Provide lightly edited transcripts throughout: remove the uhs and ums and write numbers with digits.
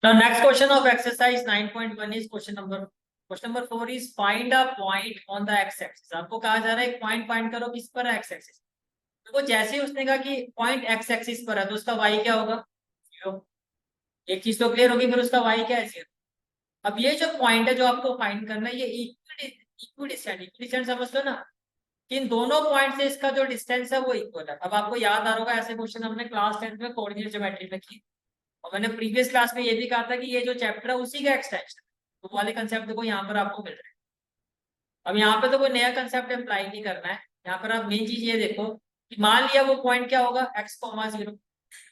Now next question of exercise 9.1 is question number 4 is find a point on the x axis। आपको कहा जा रहा है point find करो किस पर है, एक्स एक्सिस। देखो जैसे ही उसने कहा कि पॉइंट एक्स एक्सिस पर है तो उसका y क्या होगा, 0। एक चीज तो क्लियर होगी, फिर उसका y क्या है, 0। अब ये जो पॉइंट है जो आपको फाइंड करना है, ये इक्विडिस्टेंट समझ लो ना, कि इन दोनों पॉइंट से इसका जो डिस्टेंस है वो इक्वल है। अब आपको याद आ रहा होगा ऐसे क्वेश्चन हमने क्लास 10 में कोऑर्डिनेट ज्योमेट्री में की, और मैंने प्रीवियस क्लास में ये भी कहा था कि ये जो चैप्टर है उसी का एक्सटेंशन, तो वो वाले कंसेप्ट देखो यहाँ पर आपको मिल रहे हैं। अब यहाँ पे तो कोई नया कंसेप्ट अप्लाई नहीं करना है, यहाँ पर आप मेन चीज ये देखो कि मान लिया वो पॉइंट क्या होगा, x, 0।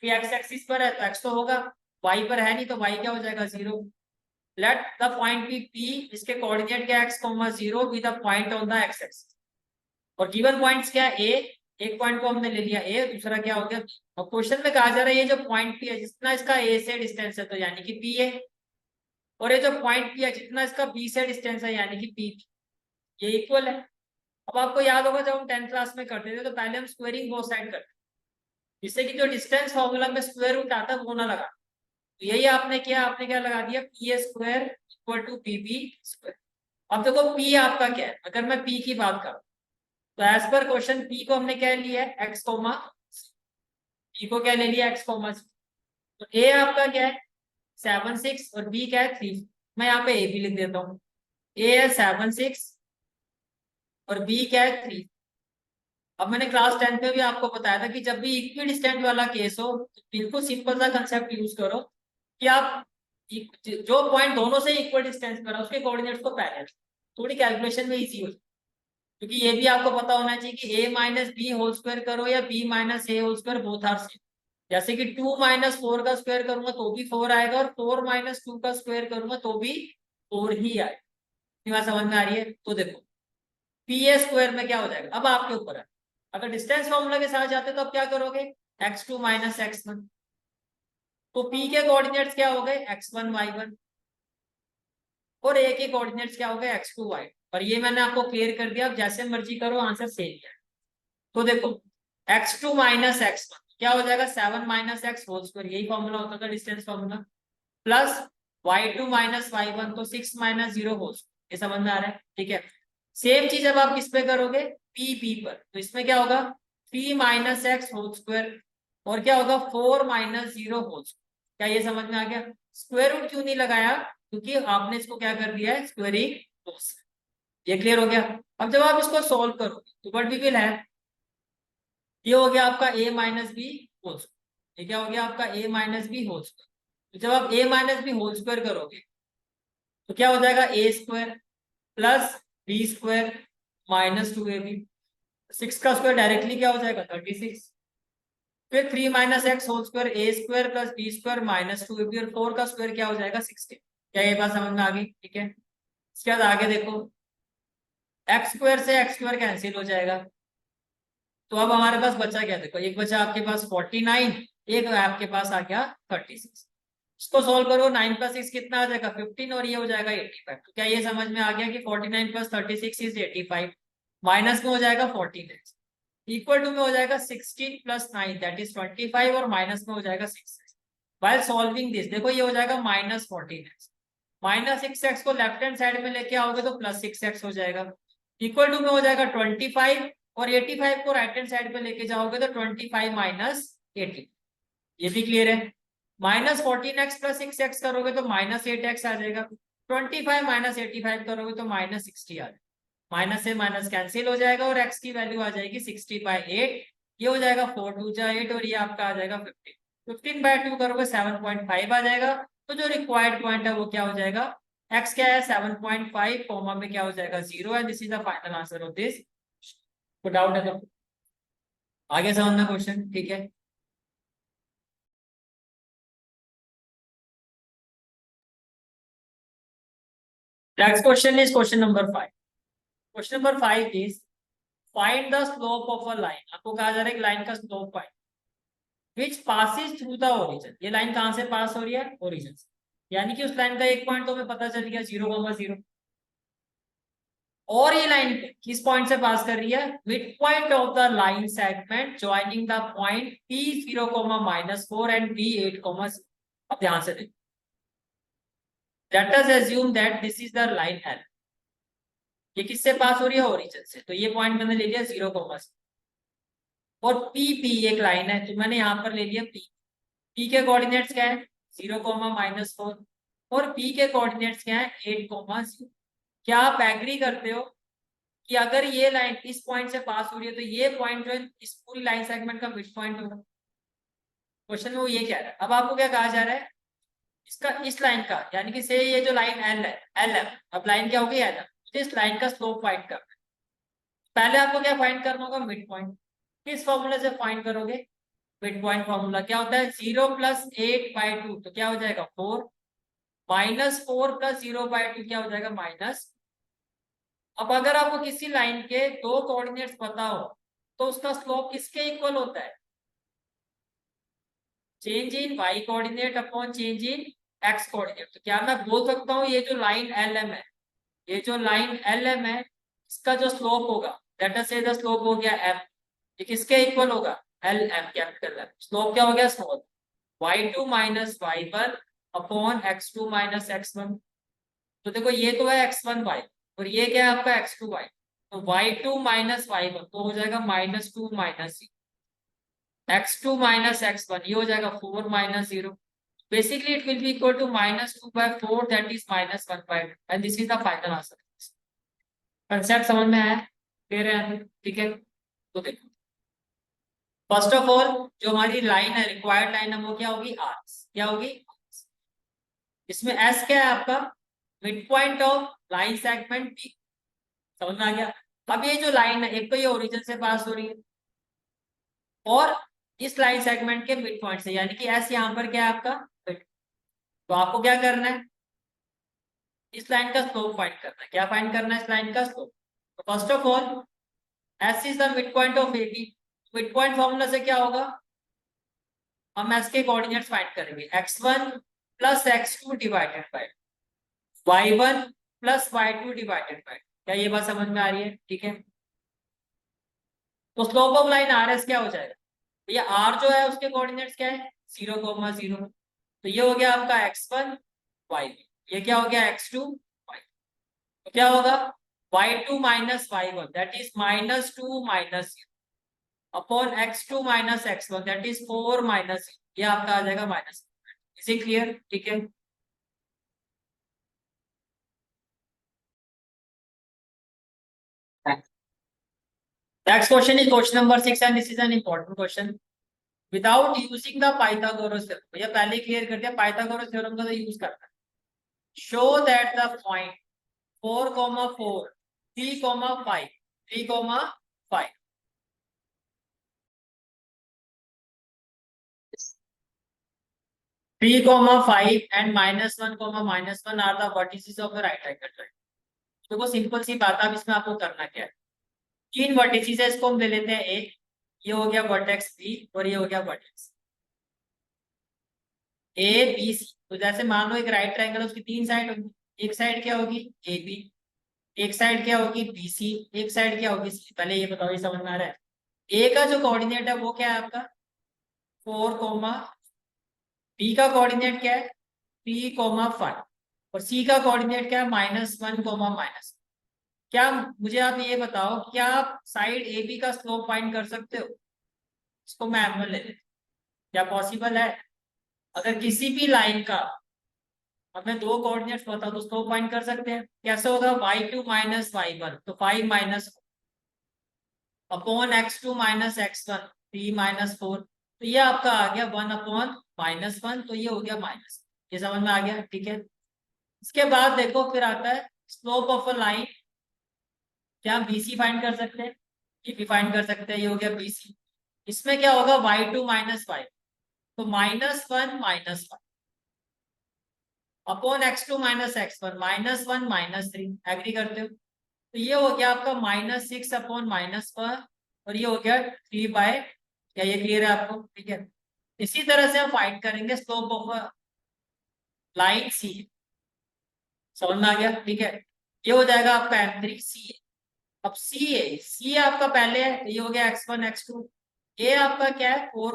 एक्स एक्सिस पर है तो x तो होगा, y पर है नहीं तो y क्या हो जाएगा, 0। Let the point be P, इसके कोऑर्डिनेट क्या, x, 0 be the point on the x axis. और गिवन पॉइंट्स क्या है, a, एक पॉइंट को हमने ले लिया a, दूसरा क्या हो गया। और क्वेश्चन में कहा जा रहा है ये जो पॉइंट P है जितना इसका a से डिस्टेंस है तो यानी कि P है, और ये जो पॉइंट P है जितना इसका B से डिस्टेंस है यानी कि P, ये इक्वल है। अब आपको याद होगा जब हम 10th क्लास में करते थे तो पहले हम स्क्वायरिंग बोथ साइड करते, जिससे कि जो डिस्टेंस फॉर्मूला में स्क्वायर रूट आता है वो ना लगा। तो यही आपने किया, आपने क्या लगा दिया, P A square equal to P B square. अब देखो P आपका क्या है, अगर मैं P की बात करूं तो एज पर क्वेश्चन P को हमने क्या लिया है, x, P को क्या ले लिया, x, तो A आपका क्या है 7 6 और B क्या है 3। मैं यहाँ पे A भी लिख देता हूँ, A है 7 6 और B क्या है 3। अब मैंने क्लास 10 में भी आपको बताया था कि जब भी इक्वी डिस्टेंट वाला केस हो तो बिल्कुल सिंपल सा कंसेप्ट यूज करो कि आप जो पॉइंट दोनों से इक्वल डिस्टेंस पर है उसके कोऑर्डिनेट्स को पहले, थोड़ी कैलकुलेशन में इजी हो जाए। क्योंकि ये भी आपको पता होना चाहिए कि a minus b whole square करो या b minus a whole square, both are same. जैसे कि 2 माइनस 4 का स्क्वायर करूंगा तो भी 4 आएगा, और 4 माइनस 2 का स्क्वायर करूंगा तो भी 4 ही आएगा। बात समझ में आ रही है? तो देखो पी ए स्क्वायर में क्या हो जाएगा, अब आपके ऊपर है। अगर डिस्टेंस फॉर्मूला के साथ जाते तो अब क्या करोगे, x2 माइनस x1, तो p के कोऑर्डिनेट्स क्या हो गए, x1 y1, और a के कोऑर्डिनेट्स क्या हो गए, x2 y। और ये मैंने आपको क्लियर कर दिया, अब जैसे मर्जी करो आंसर सेम है। तो देखो x2 माइनस x1 क्या हो जाएगा, 7 माइनस x होल स्क्वायर, यही फॉर्मूला होता था distance formula, plus y2 minus y1 तो 6 माइनस 0 होल स्क्वायर। ये समझ में आ रहा है? ठीक है। सेम चीज अब आप किस पे करोगे, p पर, तो इसमें क्या होगा 3 माइनस एक्स होल स्क्वायर, और क्या होगा 4 माइनस 0 होल स्क्वायर। क्या ये समझ में आ गया? स्क्वायर रूट क्यों नहीं लगाया, क्योंकि आपने इसको क्या कर दिया है, स्क्वायरिंग। ये क्लियर हो गया। अब जब आप इसको सोल्व करोगे तो व्हाट वी विल हैव, ये हो गया आपका a minus b whole square, ये क्या हो गया आपका a minus b whole square. तो जब आप a minus b whole square करोगे तो क्या हो जाएगा, a square plus b square minus 2ab। 6 का स्क्वायर डायरेक्टली क्या हो जाएगा, 36। फिर 3 minus x whole square a square plus b square minus 2ab, और 4 का स्क्वायर क्या हो जाएगा, 16। क्या ये बात समझ में आ गई? ठीक है। इसके बाद आगे देखो, एक्स स्क्वायर से एक्स स्क्वायर कैंसिल हो जाएगा, तो अब हमारे पास बचा क्या, देखो एक बचा आपके पास 49, एक आपके पास आ गया 36। इसको सोल्व करो, 9 प्लस 6 कितना आ जाएगा, 15, और ये हो जाएगा 85। तो क्या ये समझ में आ गया कि 49 प्लस 36 इज 85, माइनस में हो जाएगा 49, इक्वल टू में हो जाएगा 16 प्लस 9 दैट इज 25, और माइनस में हो जाएगा 6। व्हाइल सॉल्विंग दिस देखो ये हो जाएगा माइनस 14x, माइनस 6x को लेफ्ट हैंड साइड में लेके आओगे तो प्लस 6x हो जाएगा, इक्वल टू में हो जाएगा 25, और 85 को राइट हैंड साइड पे लेके जाओगे तो 25 माइनस 80। ये भी क्लियर है? माइनस 14x प्लस 6x करोगे तो माइनस 8x आ जाएगा, 25 माइनस 85 करोगे तो माइनस 60 आ जाएगा। माइनस से माइनस कैंसिल हो जाएगा और x की वैल्यू आ जाएगी 60/8, ये हो जाएगा 4 2 जा 8, और ये आपका आ जाएगा 15। 15/2 करोगे 7.5 आ जाएगा। तो जो रिक्वायर्ड पॉइंट है वो क्या हो जाएगा, x क्या है 7.5, कॉमा में क्या हो जाएगा 0, and this is the final answer of this. को डाउट है तो आगे समझना क्वेश्चन, ठीक है। Next question is question number 5। Question number 5 is find the slope of a line. आपको कहा जा रहा है कि लाइन का slope find which passes through the origin. ये लाइन कहां से पास हो रही है, ओरिजिन से, यानी कि उस लाइन का एक पॉइंट तो हमें पता चल गया 0,0, और ये लाइन किस पॉइंट से पास कर रही है, mid point of the line segment joining the point P0, -4 and P8, अब ध्यान से देखो late us assume that this is the line L, ये किससे पास हो रही है, ओरिजिन से, तो ये पॉइंट मैंने ले लिया 0, और पी एक लाइन है, तो मैंने यहाँ पर ले लिया पी के कोऑर्डिनेट्स क्या है 0, -4, और पी के कोऑर्डिनेट्स क्या है 8, 0। क्या आप एग्री करते हो कि अगर ये लाइन इस पॉइंट से पास हो रही है तो ये पॉइंट जो है इस पूरी लाइन सेगमेंट का मिड पॉइंट होगा? क्वेश्चन में वो ये कह रहा है। अब आपको क्या कहा जा रहा है, इसका इस लाइन का, यानी कि से ये जो लाइन एल है, एल है, अब लाइन क्या होगी एल है, मुझे इस लाइन का स्लोप फाइंड करना है। पहले आपको क्या फाइंड करना होगा, मिड पॉइंट। किस फॉर्मूले से फाइंड करोगे, मिड पॉइंट फॉर्मूला क्या होता है 0 + 8/2, तो क्या हो जाएगा 4, -4 + 0/2 क्या हो जाएगा माइनस। अब अगर आपको किसी लाइन के दो कोऑर्डिनेट्स पता हो तो उसका स्लोप किसके इक्वल होता है, change in y coordinate upon change in x coordinate. तो क्या मैं बोल सकता हूँ ये जो लाइन एल एम है, ये जो लाइन एल एम है, इसका जो स्लोप होगा, लेट अस से द स्लोप हो गया m, ये किसके इक्वल होगा, L M capital M. Slope क्या हो गया slope y2 - y1 upon x2 - x1। तो देखो ये तो है x1 y, और ये क्या है आपका x2 y, तो y2 - y1 तो हो जाएगा -2 x2 - x1, ये हो जाएगा 4 - 0। Basically, it will be equal to -2/4, that is -1/2, and this is the final answer. Concept समझ में आया, क्लियर है, ठीक है। तो देखो, फर्स्ट ऑफ ऑल जो हमारी लाइन है, रिक्वायर्ड लाइन है, वो क्या होगी आर, क्या होगी, इसमें एस क्या है आपका, mid point of line segment B. समझ में आ गया। अब ये जो लाइन है, एक तो ये ओरिजिन से पास हो रही है और इस लाइन सेगमेंट के मिड पॉइंट से, यानी कि एस यहाँ पर क्या है आपका मिड। तो आपको क्या करना है, इस लाइन का स्लोप फाइंड करना है। क्या फाइंड करना है, इस लाइन का स्लोप। तो first of all S is the mid point of A B. Mid point formula से क्या होगा, हम एस के कोऑर्डिनेट्स फाइंड करेंगे, x1 + x2 divided by y1 + y2 divided by. क्या ये बात समझ में आ रही है, ठीक है। तो slope of line R S क्या हो जाएगा, ये आर जो है उसके कोऑर्डिनेट्स क्या है 0, 0, तो ये हो गया आपका x1 y, ये क्या हो गया x2 y। तो क्या होगा y2 - y1 that is -2 - upon x2 - x1 that is 4 - ये आपका आ जाएगा माइनस। इज इट क्लियर, ठीक है। Next question is question number 6 and this is an important question. Without using the Pythagoras theorem, भैया पहले क्लियर कर दिया, पाइथागोरस थ्योरम का तो यूज करना है। Show that the point 4, 4, 3, 5, 3, 5 3, 5 and -1, -1 are the vertices of the right angle triangle। देखो simple सी बात है, अब इसमें आपको करना क्या है, तीन वर्टिसेस है, इसको हम ले लेते हैं एक, ये हो गया वर्टेक्स बी और ये हो गया वर्टेक्स ए बी सी। तो जैसे मान लो एक राइट ट्रायंगल, उसकी तीन साइड होगी, एक साइड क्या होगी ए बी, एक साइड क्या होगी बी सी, एक साइड क्या होगी सी। पहले ये बताओ, ये समझ में आ रहा है। ए का जो कोऑर्डिनेट है वो क्या है आपका 4, बी का कोऑर्डिनेट क्या है 3, 5, और सी का कोऑर्डिनेट क्या है -1, क्या मुझे आप ये बताओ, क्या आप साइड ए बी का स्लोप फाइंड कर सकते हो, इसको मैं एम ले लेते, क्या पॉसिबल है। अगर किसी भी लाइन का हमें दो कोऑर्डिनेट्स पता तो स्लोप फाइंड कर सकते हैं। कैसे होगा y2 - y1 तो 5 - अपॉन x2 - x1 3 - 4, तो ये आपका आ गया 1/-1, तो ये हो गया माइनस। ये समझ में आ गया, ठीक है। इसके बाद देखो फिर आता है स्लोप ऑफ अ लाइन, क्या हम BC फाइंड कर सकते हैं, ये भी फाइंड कर सकते हैं, ये हो गया BC। इसमें क्या होगा y2 - y, तो -1 - 1 अपॉन x2 - x1 -1 - 3, एग्री करते हो। तो ये हो गया आपका -6 अपॉन -1, और ये हो गया 3/, क्या ये क्लियर है आपको, ठीक है। इसी तरह से हम फाइंड करेंगे स्लोप ऑफ लाइन सी, समझ में आ गया, ठीक है। ये हो जाएगा आपका M3 सी। अब सी आपका पहले है, तो ये हो गया x1 x2, ये आपका क्या है 4,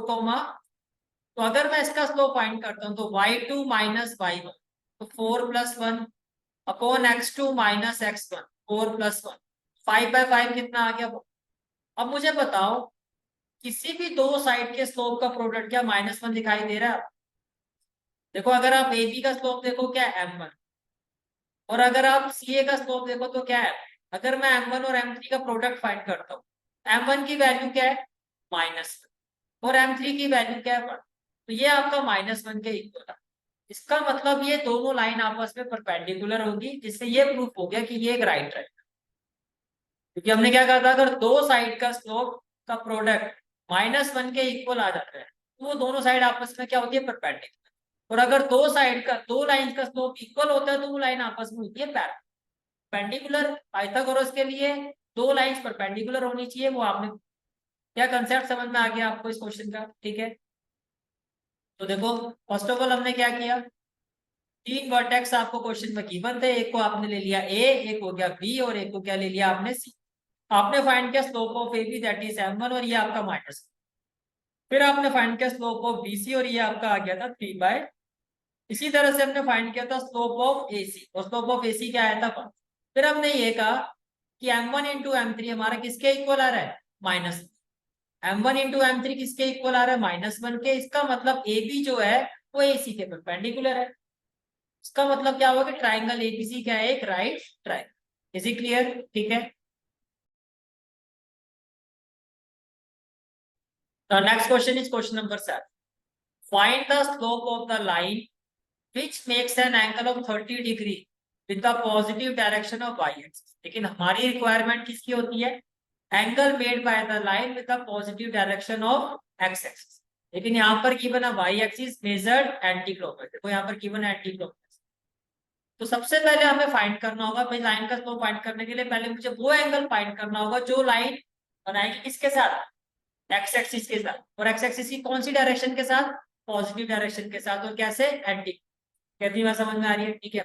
तो अगर मैं इसका स्लोप फाइंड करता हूं तो y2 - y1 तो 4+1 अपॉन x2 माइनस x1, 4+1, 5/5 कितना आ गया? अब मुझे बताओ किसी भी दो साइड के स्लोप का प्रोडक्ट क्या -1 दिखाई दे रहा है? देखो अगर आप ए बी का स्लोप देखो क्या है m1, और अगर आप सी ए का स्लोप देखो तो क्या है? अगर मैं m1 और m3 का प्रोडक्ट फाइंड करता हूँ, m1 की वैल्यू क्या है? -1, और m3 की वैल्यू क्या है? 1, तो ये आपका -1 के इक्वल है। इसका मतलब ये दोनों लाइन आपस में परपेंडिकुलर होगी, जिससे ये प्रूफ हो गया कि ये एक राइट है। क्योंकि हमने क्या कहा था, अगर दो साइड का स्लोप का प्रोडक्ट -1 के इक्वल आ जाता है तो वो दोनों साइड आपस में क्या होती है? परपेंडिकुलर। और अगर दो साइड का, दो लाइन का स्लोप इक्वल होता है तो वो लाइन आपस में होती है परपेंडिकुलर। पाइथागोरस के लिए दो लाइंस परपेंडिकुलर होनी चाहिए। वो आपने क्या कंसेप्ट समझ में आ गया आपको इस क्वेश्चन का? ठीक है, तो देखो फर्स्ट ऑफ ऑल हमने क्या किया, तीन वर्टेक्स आपको क्वेश्चन में गिवन थे, एक को आपने ले लिया ए, एक हो गया बी, और एक को क्या ले लिया आपने? सी। आपने फाइंड किया slope of A B, that is m1, और ये आपका माइनस। फिर आपने फाइंड किया स्लोप ऑफ बी सी, और ये आपका आ गया था 3/। इसी तरह से हमने फाइंड किया था स्लोप ऑफ ए सी, और स्लोप ऑफ ए सी क्या आया था? 1। फिर हमने ये कहा कि m1 इंटू m3 हमारा किसके इक्वल आ रहा है? माइनस। m1 इंटू m3 किसके इक्वल आ रहा है? -1 के। इसका मतलब ए बी जो है वो ए सी के परपेंडिकुलर है। इसका मतलब क्या हुआ कि ट्राइंगल एबीसी क्या है? एक right triangle. Is it clear? ठीक है, तो next question is question number 7। Find the slope of the line which makes an angle of 30 degree with the positive direction of y axis। लेकिन हमारी requirement किसकी होती है? Angle made by the line with the positive direction of x axis. लेकिन यहाँ पर given है y axis measured anti clockwise. देखो यहाँ पर गिवन है एंटी क्लॉकवाइज। तो सबसे पहले हमें फाइंड करना होगा भाई, लाइन का स्लोप फाइंड करने के लिए पहले मुझे वो एंगल फाइंड करना होगा जो लाइन बनाएगी किसके साथ? एक्स एक्सिस के साथ। और एक्स एक्सिस की कौन सी डायरेक्शन के साथ? पॉजिटिव डायरेक्शन के साथ। और कैसे? एंटी। कहती बात समझ में आ रही है? ठीक है,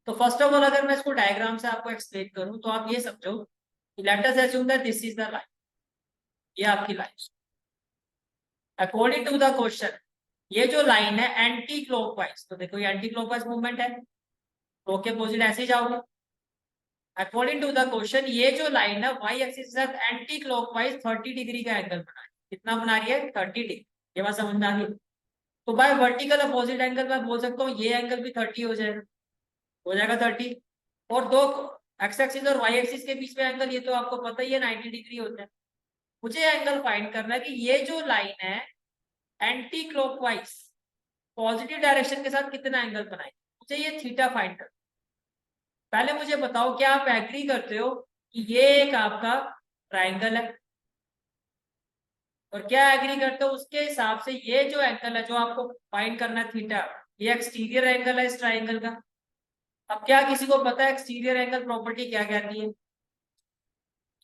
तो फर्स्ट ऑफ ऑल अगर मैं इसको डायग्राम से आपको एक्सप्लेन करूं तो आप ये समझो कि let us assume that this is the line, ये आपकी line. According to the question ये जो लाइन है एंटी क्लॉकवाइज, तो देखो ये एंटी क्लॉकवाइज मूवमेंट है, तो के अपोजिट ऐसे ही जाओगे। अकॉर्डिंग टू द क्वेश्चन ये जो लाइन है वाई एक्सिस के साथ एंटी क्लॉकवाइज 30 डिग्री का एंगल बना रही है। कितना बना रही है? 30 डिग्री। ये बात समझ में आ गई? तो बाय वर्टिकल अपोजिट एंगल मैं बोल सकता हूँ ये एंगल भी 30 हो जाएगा 30। और दो एक्स एक्सिस और वाई एक्सिस के बीच में एंगल ये तो आपको पता ही है 90 डिग्री होता है। मुझे एंगल फाइंड करना है कि ये जो लाइन है एंटी क्लॉकवाइज पॉजिटिव डायरेक्शन के साथ कितना एंगल बनाएगी। मुझे ये थीटा फाइंड करना। पहले मुझे बताओ क्या आप एग्री करते हो कि ये एक आपका ट्राइंगल है? और क्या एग्री करते हो उसके हिसाब से ये जो एंगल है जो आपको फाइंड करना है थीटा, ये एक्सटीरियर एंगल है इस ट्राइंगल का। अब क्या किसी को पता है एक्सटीरियर एंगल प्रॉपर्टी क्या कहती है?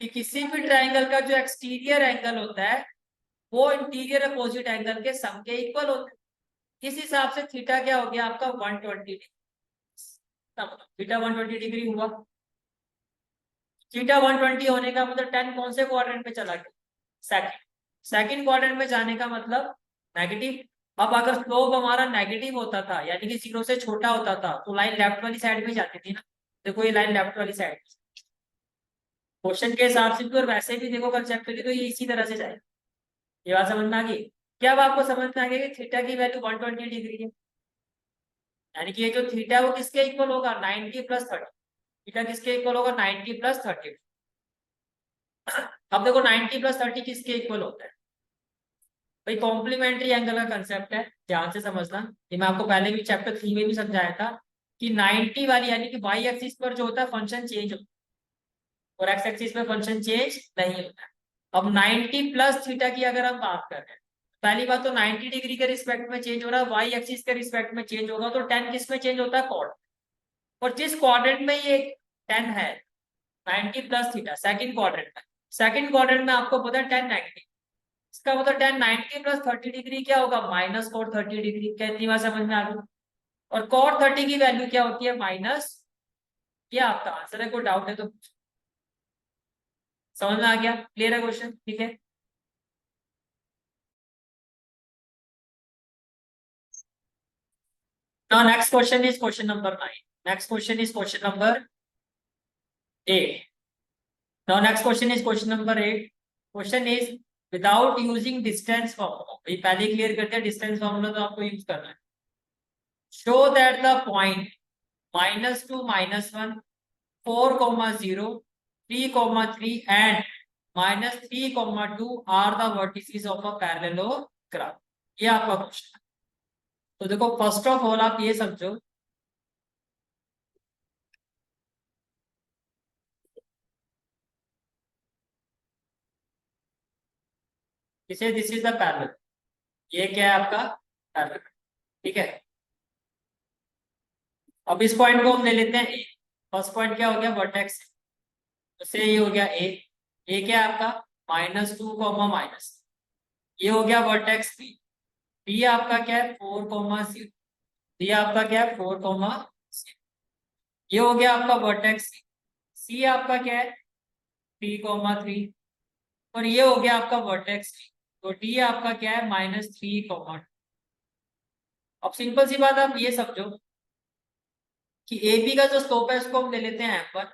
कि किसी भी ट्राइंगल का जो एक्सटीरियर एंगल होता है वो इंटीरियर अपोजिट एंगल के सम के इक्वल होता है। इस हिसाब से थीटा क्या हो गया आपका? 120 डिग्री। थीटा 120 डिग्री हुआ। थीटा 120 होने का मतलब 10 कौन से क्वाड्रेंट में चला गया? सेकंड। सेकंड क्वाड्रेंट में जाने का मतलब नेगेटिव। अब अगर स्लोप हमारा नेगेटिव होता था यानी कि 0 से छोटा होता था तो लाइन लेफ्ट वाली साइड में जाती थी ना। देखो ये लाइन लेफ्ट वाली साइड, क्वेश्चन के हिसाब से भी और वैसे भी देखो कंसेप्चुअली तो ये इसी तरह से जाएगा। ये बात समझ में आ गई? क्या अब आपको समझ में आ गया कि थीटा की वैल्यू 120 डिग्री है? यानी कि ये जो थीटा है वो किसके इक्वल होगा? 90+30। थीटा किसके इक्वल होगा? 90+30। अब देखो 90+30 किसके इक्वल होता है? भाई कॉम्प्लीमेंट्री एंगल का कंसेप्ट है, ध्यान से समझना। ये मैं आपको पहले भी चैप्टर 3 में भी समझाया था कि 90 वाली यानी कि वाई एक्सिस पर जो होता है फंक्शन चेंज होता है और एक्स एक्सिस पे फंक्शन चेंज नहीं होता है। अब 90+थीटा की अगर हम बात कर रहे हैं, पहली बात तो 90 डिग्री के रिस्पेक्ट में चेंज हो रहा है, वाई एक्सिस के रिस्पेक्ट में चेंज होगा तो 10 किस में चेंज होता है? कॉर्ड। और जिस क्वाड्रेंट में ये 10 है 90+थीटा सेकंड क्वाड्रेंट में, सेकंड क्वाड्रेंट में आपको पता है 10 नेगेटिव। इसका मतलब 10 90+30 डिग्री क्या होगा? -cot 30 degree. क्या इतनी बात समझ में आ गई? और cot 30 की वैल्यू क्या होती है? माइनस। क्या आपका आंसर है? कोई डाउट है तो समझ में आ गया? क्लियर है क्वेश्चन? ठीक है, Now next question is question number 9. Next question is question number 8. Now next question is question number 8. Question is without using distance formula. ये पहले क्लियर करते हैं, डिस्टेंस फॉर्मूला तो आपको यूज करना है. Show that the point -2, -1, 4, 0, 3, 3 and -3, 2 are the vertices of a parallelogram. ये आपका क्वेश्चन है. तो देखो फर्स्ट ऑफ ऑल आप ये समझो इसे दिस इज द पैरेलल. ये क्या है आपका पैरेलल. ठीक है. अब इस पॉइंट को हम ले लेते हैं ए. फर्स्ट पॉइंट क्या हो गया वर्टेक्स. तो ये हो गया ए. ए क्या है आपका -2, ये हो गया वर्टेक्स बी. बी आपका क्या है 4, 0. डी आपका क्या है 4, 0. ये हो गया आपका वर्टेक्स सी. सी आपका क्या है 3, 3 और ये हो गया आपका वर्टेक्स डी. तो डी आपका क्या है -3, 2. अब सिंपल सी बात आप ये समझो कि ए बी का जो स्लोप है उसको हम ले लेते हैं m1,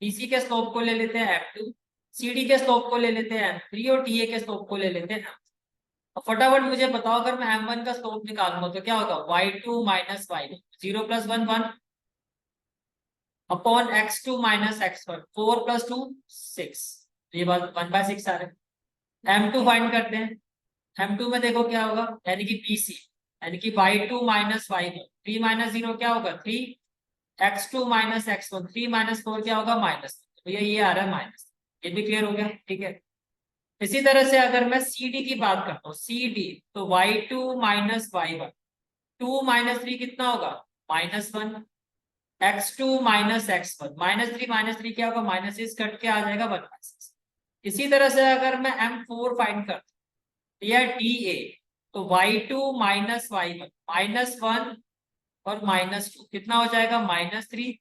बीसी के स्लोप को ले लेते हैं m2, सीडी के स्लोप को ले लेते हैं m3 और टीए के स्लोप को ले लेते हैं m. अब फटाफट मुझे बताओ अगर मैं m1 का स्लोप निकालूंगा तो क्या होगा y2 - y1 0 + 1 1 upon x2 - x1 4 + 2 6. ये बात 1/6 आ रहा है. m2 फाइंड करते हैं. m2 में देखो क्या होगा यानी कि bc यानी कि y2 - y1 3 - 0 क्या होगा 3, x2 - x1 3 - 4 क्या होगा माइनस. तो ये आ रहा है माइनस. ये भी क्लियर हो गया. ठीक है. इसी तरह से अगर मैं सी डी की बात करता हूँ सी डी तो y2 - y1 2 - 3 कितना होगा -1, x2 - x1 -3 क्या होगा -6 कट के आ जाएगा 1/6. इसी तरह से अगर मैं m4 फाइंड करता हूँ या डी ए तो y2 - y1 -1 और -2 कितना हो जाएगा -3,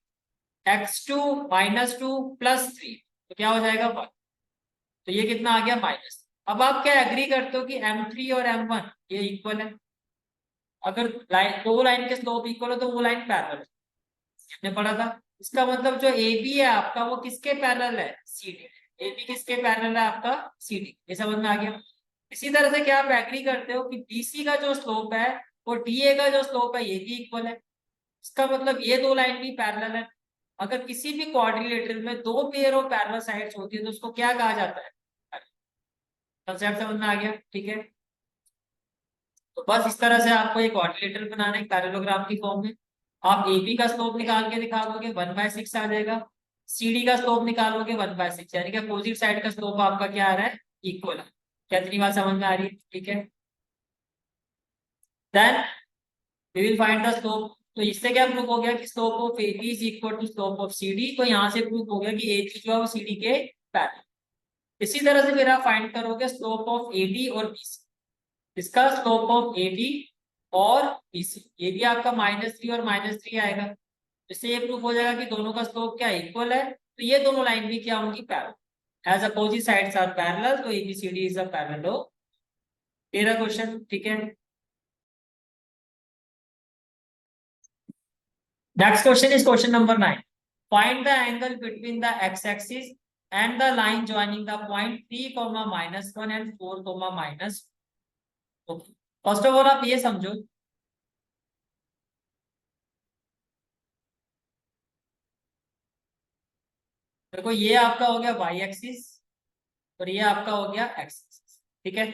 x2 - 2 + 3 तो क्या हो जाएगा 1. तो ये कितना आ गया माइनस. अब आप क्या एग्री करते हो कि m3 और m1 ये इक्वल है. अगर लाइन दो लाइन के स्लोप इक्वल हो तो वो लाइन पैरेलल हमने पढ़ा था. इसका मतलब जो ए बी है आपका वो किसके पैरेलल है सी डी. ए बी किसके पैरेलल है आपका सी डी. ये समझ में आ गया. इसी तरह से क्या आप एग्री करते हो कि बीसी का जो स्लोप है वो डीए का जो स्लोप है ये भी इक्वल है. इसका मतलब ये दो लाइन भी पैरेलल है. अगर किसी भी क्वाड्रिलेटरल में दो पेयर ऑफ पैरेलल साइड्स होती है तो उसको क्या कहा जाता है. कंसेप्ट समझ में आ गया. ठीक है. तो बस इस तरह से आपको एक क्वाड्रिलेटरल बनाना है पैरेललोग्राम की फॉर्म में. आप ए बी का स्लोप निकाल के दिखा दोगे 1/6 आ जाएगा. सी डी का स्लोप निकालोगे 1/6 यानी कि अपोजिट साइड का स्लोप आपका क्या आ रहा है इक्वल है. क्या इतनी बात समझ में आ रही है. ठीक है. Then we will find the slope. तो इससे क्या प्रूफ हो गया कि slope of A B is equal to slope of C D. तो यहाँ से प्रूफ हो गया कि ए बी जो है वो सी डी के पैरेलल. इसी तरह से फिर आप फाइंड करोगे स्लोप ऑफ ए डी और बी सी. इसका स्लोप ऑफ ए बी और बी सी ये भी आपका -3 और -3 आएगा. इससे ये प्रूफ हो जाएगा कि दोनों का स्लोप क्या इक्वल है. तो ये दोनों लाइन भी क्या होंगी parallel. As opposite sides are parallel तो एबीसीडी इज अ पैरेलल. तेरा क्वेश्चन. ठीक है. Next question is question number 9. Find the angle between the x axis and the line joining the point 3, -1 and 4, -. Okay. First of all आप ये समझो देखो ये आपका हो गया वाई एक्सिस और ये आपका हो गया एक्स एक्सिस. ठीक है.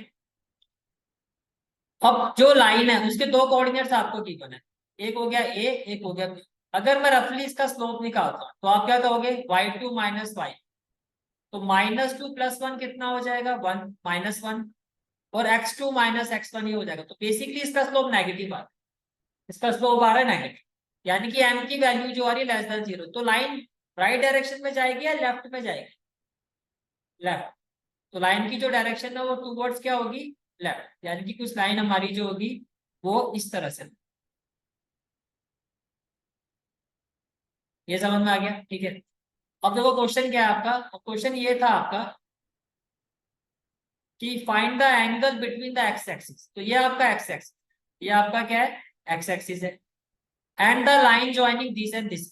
अब जो लाइन है उसके दो कोऑर्डिनेट्स आपको गिवन है. एक हो गया ए एक हो गया बी. अगर मैं रफली इसका स्लोप निकालता हूं तो आप क्या कहोगे y2 - y. तो -2 + 1 कितना हो जाएगा 1 -1 और x2 - x1 ये हो जाएगा. तो बेसिकली इसका स्लोप नेगेटिव आ रहा है. इसका स्लोप आ रहा है नेगेटिव यानी कि m की वैल्यू जो आ रही है <0. तो लाइन राइट डायरेक्शन में जाएगी या लेफ्ट में जाएगी लेफ्ट. तो लाइन की जो डायरेक्शन है वो टूवर्ड्स क्या होगी लेफ्ट. यानी कि कुछ लाइन हमारी जो होगी वो इस तरह से. ये समझ में आ गया. ठीक है. अब देखो क्वेश्चन क्या है आपका. क्वेश्चन ये था आपका कि find the angle between the x axis. तो ये आपका एक्स एक्सिस ये आपका क्या है एक्स एक्सिस है. And the line joining this and this.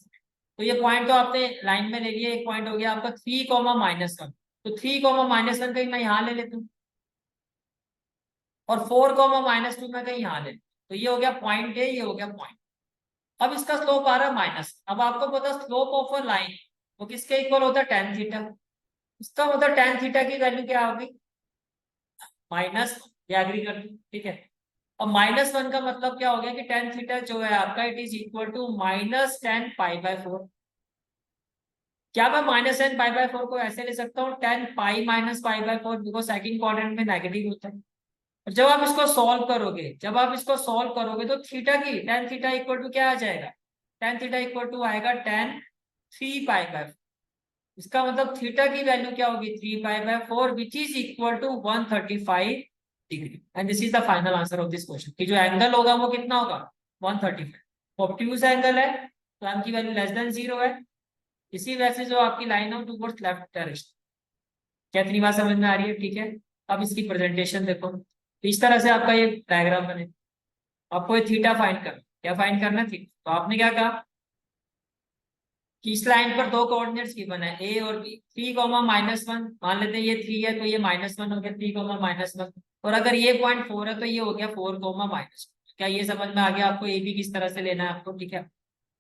तो ये पॉइंट तो आपने लाइन में ले लिया, एक पॉइंट हो गया आपका 3,-1। तो 3,-1 कहीं मैं यहाँ ले लेता हूँ, और 4,-2 मैं कहीं यहाँ ले लेता हूँ। तो ये हो गया पॉइंट ए, ये हो गया पॉइंट। अब इसका स्लोप आ रहा है माइनस। अब आपको पता स्लोप ऑफ अ लाइन वो किसके इक्वल होता है, tan थीटा। इसका मतलब tan थीटा की वैल्यू क्या होगी, माइनस। ये एग्री कर लो, ठीक है। अब -1 का मतलब क्या हो गया कि tan थीटा जो है आपका it is equal to -tan π/4। क्या मैं -tan π/4 को ऐसे ले सकता हूँ, tan pi minus π/4, because second quadrant में नेगेटिव होता है। और जब आप इसको सॉल्व करोगे, तो थीटा की tan थीटा इक्वल टू क्या आ जाएगा, tan थीटा इक्वल टू आएगा tan 3π/4। इसका मतलब थीटा की वैल्यू क्या होगी, 3π/4 which is equal to 135 degree. And this is the final answer of this question कि जो एंगल होगा वो कितना होगा, 135। ऑब्ट्यूज एंगल है तो एम की वैल्यू लेस देन 0 है। इसी वजह से जो आपकी लाइन है टूवर्ड्स लेफ्ट डायरेक्शन। क्या इतनी बात समझ में आ रही है, ठीक है। अब इसकी प्रेजेंटेशन देखो, तो इस तरह से आपका ये डायग्राम बने। आपको ये थीटा फाइंड करना, क्या फाइंड करना है, थीटा। तो आपने क्या कहा कि इस लाइन पर दो कोऑर्डिनेट्स गिवन है ए और बी, 3,-1। मान लेते हैं ये 3 है तो ये -1 हो गया, 3,-1। और अगर ये पॉइंट 4 है तो ये हो गया 4,-। क्या ये समझ में आ गया आपको, ए बी किस तरह से लेना है आपको, ठीक है।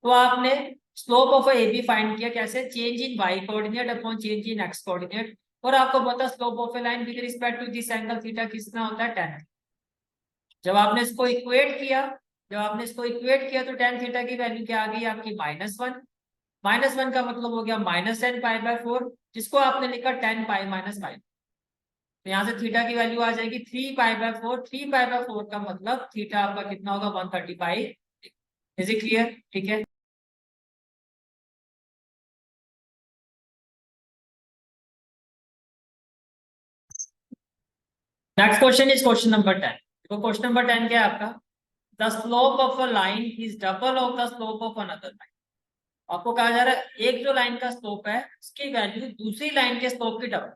तो आपने slope of A B find किया कैसे, change in y coordinate upon change in x coordinate. और आपको पता slope of a line with respect to this angle theta कितना होता है, tan। जब आपने इसको इक्वेट किया, तो tan थीटा की वैल्यू क्या आ गई आपकी, -1। -1 का मतलब हो गया -tan π/4, जिसको आपने लिखा tan पाई माइनस पाई। तो यहाँ से थीटा की वैल्यू आ जाएगी 3π/4। 3π/4 का मतलब थीटा आपका कितना होगा, 135। इज इट क्लियर, ठीक है। Next question is question number 10। तो क्वेश्चन नंबर 10 क्या है आपका, the slope of a line is double of the slope of another line. आपको कहा जा रहा है एक जो लाइन का स्लोप है उसकी वैल्यू दूसरी लाइन के स्लोप की डबल।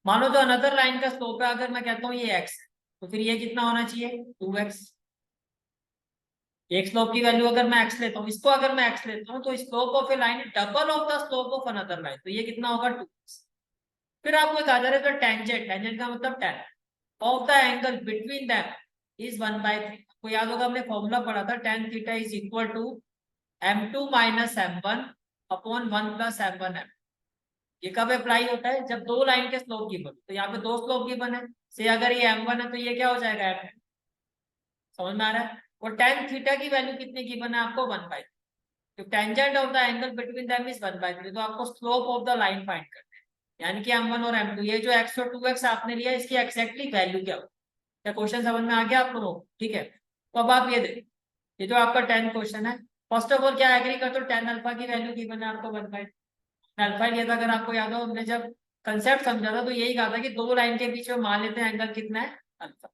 मानो जो अनदर लाइन का स्लोप है, अगर मैं कहता हूँ ये x है, तो फिर ये कितना होना चाहिए, 2x। एक स्लोप की वैल्यू अगर मैं x लेता हूँ, इसको अगर मैं x लेता हूँ, तो slope of a line double of the slope of another line, तो ये कितना होगा, 2x। फिर आपको कहा जा रहा है टेंजेंट का मतलब tan of the angle between them is 1/3। आपको याद होगा हमने फॉर्मूला पढ़ा था, tan theta is equal to m2 minus m1 upon 1 plus m1 m। ये कब अप्लाई होता है, जब दो लाइन के स्लोप गिवन। तो यहाँ पे दो स्लोप गिवन है, से अगर ये m1 है तो ये क्या हो जाएगा m। समझ में आ रहा है। और tan थीटा की वैल्यू कितनी गिवन है आपको, 1/3। तो tangent of the angle between them is 1/3। तो आपको slope of the line find करना है, यानी कि m1 और m2, ये जो x और 2x आपने लिया इसकी एक्जैक्टली वैल्यू क्या हो। क्या क्वेश्चन समझ में आ गया आप लोगों को, ठीक है। तो अब आप ये देखो, ये जो आपका 10 क्वेश्चन है, फर्स्ट ऑफ ऑल क्या एग्री करते हो, tan अल्फा की वैल्यू गिवन है आपको 1/3। अल्फा लिया था, अगर आपको याद हो हमने जब कंसेप्ट समझा था तो यही कहा था कि दो लाइन के बीच में मान लेते हैं एंगल कितना है, अल्फा।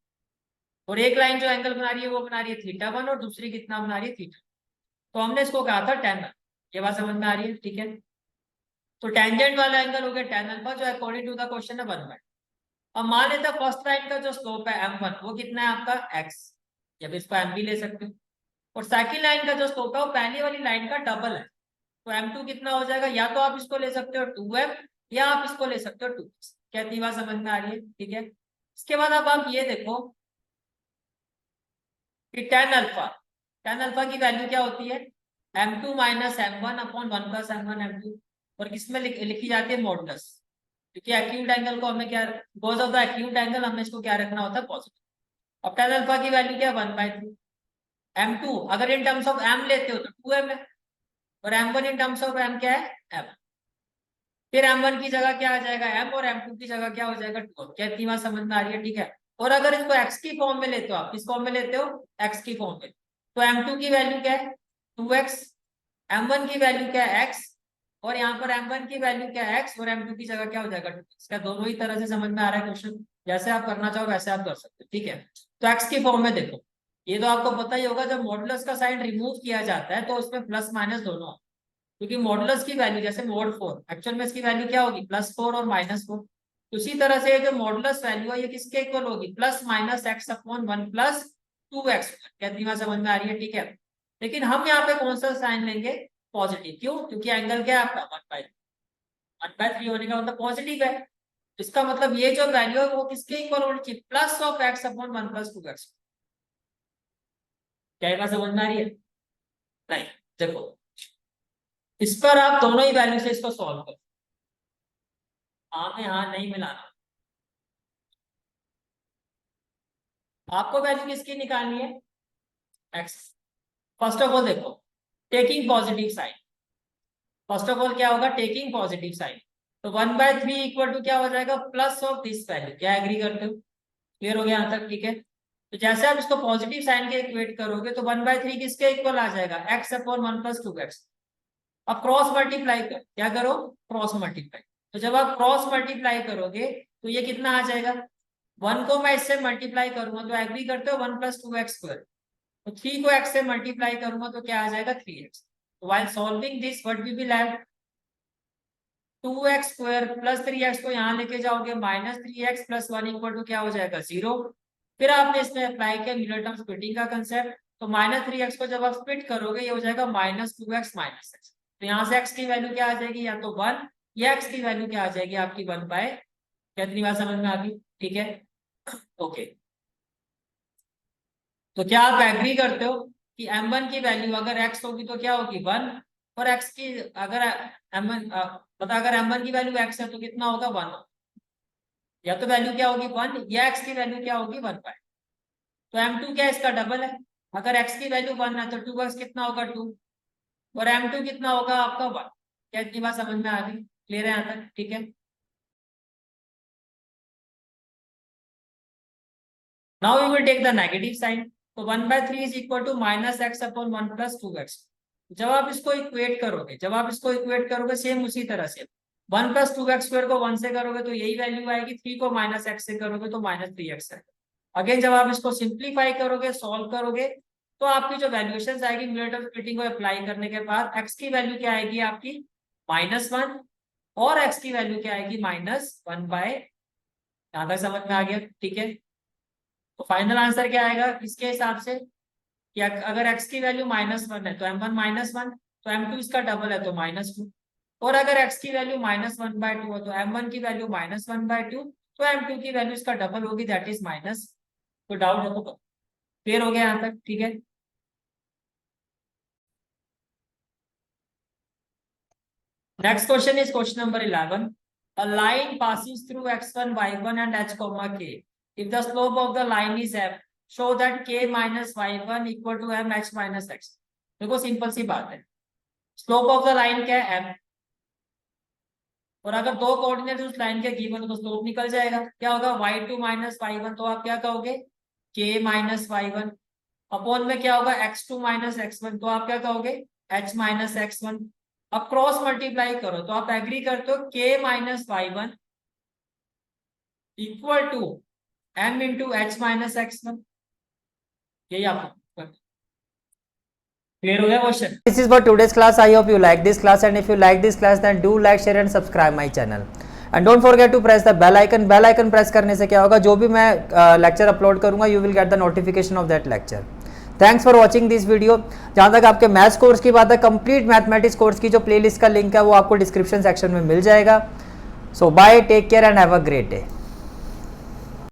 और एक लाइन जो एंगल बना रही है वो बना रही है θ1, और दूसरी कितना बना रही है, थीटा। तो हमने इसको कहा था tan। ये बात समझ में आ रही है, ठीक है। तो टेंजेंट वाला एंगल हो गया tan अल्फा, जो अकॉर्डिंग टू द क्वेश्चन है 1/3। अब मान लेते हैं फर्स्ट लाइन का जो स्लोप है m1 वो कितना है आपका x, जब इसको m भी ले सकते हो। और सेकंड लाइन का जो स्लोप है वो पहली वाली लाइन का डबल है, तो m2 कितना हो जाएगा, या तो आप इसको ले सकते हो 2m, या आप इसको ले सकते हो 2x। क्या इतनी बात समझ में आ रही है, ठीक है। इसके बाद अब आप ये देखो कि tan अल्फा की वैल्यू क्या होती है, m2 minus m1 upon 1 plus m1 m2। और किसमें लिखी जाती है, मॉडुलस। क्योंकि एक्यूट एंगल को हमें क्या, because of the acute angle हमें इसको क्या रखना होता है, पॉजिटिव। अब tan अल्फा की वैल्यू क्या है, 1/3। m2 अगर इन टर्म्स ऑफ m लेते हो तो 2m है, और m1 in terms of m क्या है, m। फिर m1 की जगह क्या आ जाएगा, m, और m2 की जगह क्या हो जाएगा, 2। क्या इतनी बात समझ में आ रही है, ठीक है। और अगर इसको x की फॉर्म में लेते हो, आप किस फॉर्म में लेते हो, x की फॉर्म में, तो m2 की वैल्यू क्या है, 2x। m1 की वैल्यू क्या है, x। और यहाँ पर m1 की वैल्यू क्या है, x, और m2 की जगह क्या हो जाएगा, 2x। क्या दोनों ही तरह से समझ में आ रहा है क्वेश्चन, जैसे आप करना चाहो वैसे आप कर सकते हो, ठीक है। तो x की फॉर्म में देखो, ये तो आपको पता ही होगा, जब मॉडुलस का साइन रिमूव किया जाता है तो उसमें प्लस माइनस दोनों आते हैं। क्योंकि मॉडुलस की वैल्यू जैसे mod 4, एक्चुअल में इसकी वैल्यू क्या होगी, +4 और -4। उसी तरह से जो मॉडुलस वैल्यू है ये किसके इक्वल होगी, +-x अपॉन 1 + 2x। क्या इतनी बात समझ में आ रही है, ठीक है। लेकिन हम यहाँ पे कौन सा साइन लेंगे, पॉजिटिव। क्यों? क्योंकि एंगल क्या है आपका 1/3 होने का मतलब पॉजिटिव है। इसका मतलब ये जो वैल्यू है वो किसके इक्वल होनी चाहिए, plus of x upon 1 + 2x। क्या ये बात समझ में आ रही है? नहीं, देखो इस पर आप दोनों ही वैल्यू से इसको सॉल्व करो, हाँ में हाँ नहीं मिलाना। आपको वैल्यू किसकी निकालनी है, एक्स। फर्स्ट ऑफ ऑल देखो, taking positive sign, first of all क्या होगा, टेकिंग पॉजिटिव साइन, तो 1/3 इक्वल टू क्या हो जाएगा, प्लस ऑफ दिस वैल्यू। क्या एग्री करते हो? क्लियर हो गया यहाँ तक? ठीक है। तो जैसे आप इसको पॉजिटिव साइन के इक्वेट करोगे तो 1/3 किसके इक्वल आ जाएगा, एक्स अपॉन 1 + 2x। अब क्रॉस मल्टीप्लाई कर, क्या करो, क्रॉस मल्टीप्लाई। तो जब आप क्रॉस मल्टीप्लाई करोगे तो ये कितना आ जाएगा, 1 को मैं इससे मल्टीप्लाई करूंगा तो एग्री करते हो 1 + 2x²। तो 3 को x से मल्टीप्लाई करूंगा तो क्या आ जाएगा, 3x। तो while solving this what we will have, 2x² + 3x को यहाँ लेके जाओगे, -3x + 1 इक्वल टू क्या हो जाएगा, 0। फिर आपने इसमें अप्लाई किया मिडल टर्म स्प्लिटिंग का कंसेप्ट, तो -3x को जब आप स्प्लिट करोगे ये हो जाएगा -2x - x। तो यहाँ से x की वैल्यू क्या आ जाएगी, या तो 1, या x की वैल्यू क्या आ जाएगी आपकी 1/। कितनी बात समझ में आ गई? ठीक है, ओके। तो क्या आप एग्री करते हो कि m1 की वैल्यू अगर x होगी तो क्या होगी, 1, और x की अगर m1 पता, अगर m1 की वैल्यू x है तो कितना होगा, 1। या तो वैल्यू क्या होगी 1, या x की वैल्यू क्या होगी 1/। तो m2 क्या इसका डबल है, अगर x की वैल्यू 1 है तो 2x कितना होगा, 2, और m2 कितना होगा आपका 1। क्या इतनी बात समझ में आ गई? क्लियर है यहाँ तक? ठीक है। Now we will take the negative sign, तो 1/3 is equal to -x upon 1 + 2x। जब आप इसको इक्वेट करोगे, सेम उसी तरह से 1 + 2x² को 1 से करोगे तो यही वैल्यू आएगी, 3 को -x से करोगे तो -3x है। अगेन जब आप इसको सिंप्लीफाई करोगे, सॉल्व करोगे, तो आपकी जो वैल्यूएशन आएगी मिडल स्प्लिटिंग को अप्लाई करने के बाद, x की वैल्यू क्या आएगी आपकी, -1, और x की वैल्यू क्या आएगी, -1/। यहाँ तक समझ में आ गया? ठीक है। तो फाइनल आंसर क्या आएगा इसके हिसाब से, कि अगर x की वैल्यू -1 है तो m1 -1, तो m2 इसका डबल है तो -2, और अगर x की वैल्यू -1/2 है तो m1 की वैल्यू -1/2, तो m2 की वैल्यू इसका डबल होगी, दैट इज माइनस। तो डाउट हो तो क्लियर हो गया यहाँ तक? ठीक है। Next question is question number 11। A line passes through x1, y1 and h, k. If the slope of the line is f, show that k minus y1 equal to m h minus x. देखो simple सी बात है, slope of the line क्या है, m, और अगर दो coordinate उस line के गिवन हो तो स्लोप निकल जाएगा। क्या होगा, y2 - y1, तो आप क्या कहोगे, k - y1, अपॉन में क्या होगा, x2 - x1, तो आप क्या कहोगे, h - x1। अब क्रॉस मल्टीप्लाई करो तो आप एग्री करते हो k - y1 equal to m into h - x1। यही आपको क्लियर हो गया question? This is for today's class. I hope you like this class, and if you like this class then do like, share and subscribe my channel. And don't forget to press the bell icon. Bell icon press करने से क्या होगा, जो भी मैं lecture upload करूंगा you will get the notification of that lecture. Thanks for watching this video. जहाँ तक आपके मैथ्स कोर्स की बात है, कंप्लीट मैथमेटिक्स कोर्स की जो प्लेलिस्ट का लिंक है वो आपको डिस्क्रिप्शन सेक्शन में मिल जाएगा। So bye, take care and have a great day.